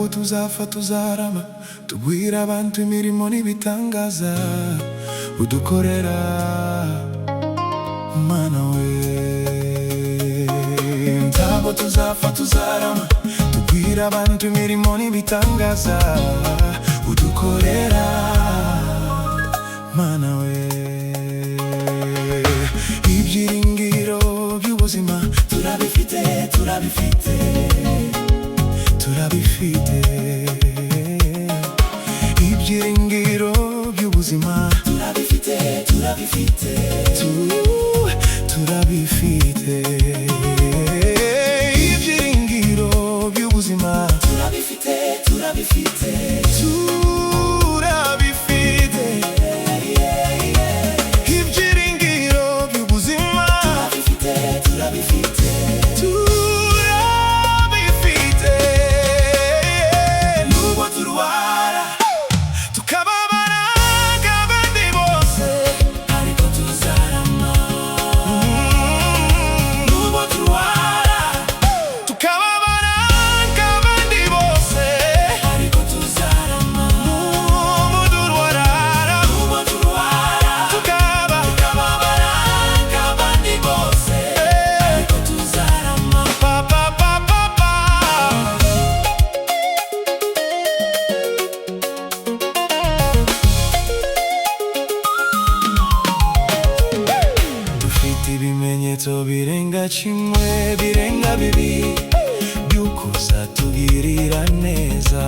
Tuzapfa tuzarama tubwira abantu imirimo n'ibitangaza udukorera Mana we. Ntabwo tuzapfa tuzarama tubwira abantu imirimo n'ibitangaza udukorera Mana we. Ibyiringiro by'ubuzima turabifite ibyiringiro by'ubuzima turabifite ibyiringiro by'ubuzima turabifite ibyiringiro by'ubuzima turabifite nubwo turwara tukababara nk'abandi bose ariko tuzarama. Nubwo turwara tukababara nk'abandi bose ariko tuzarama. Nubwo turwara tukababara nk'abandi bose ariko tuzarama. Dufite ibimenyetso birenga kimwe, birenga bibiri by'uko uzatugirira neza.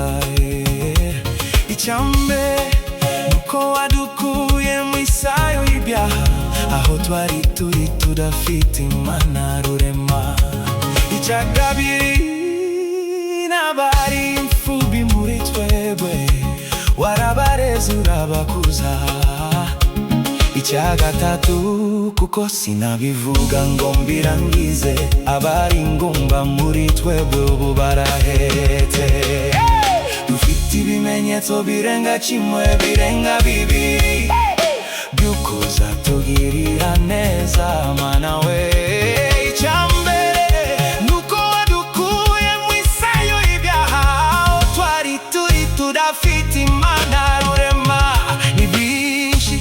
Icyambere nuko wadukuye mu isayo y'ibyaha, aho twari turi tudafite Imana rurema. Icya kabiri n'abari imfubyi muri twebwe warabareze urabakuza. Icya gatatu kuko sinabivuga ngo mbirangize, abari ingumba muri twebwe ubu barahetse. Dufite ibimenyetso birenga kimwe, birenga bibiri by'uko uzatugirira neza Mana we. Icyambere nuko wadukuye mu isayo y'ibyaha, aho twari turi tudafite Imana rurema. Ni byinshi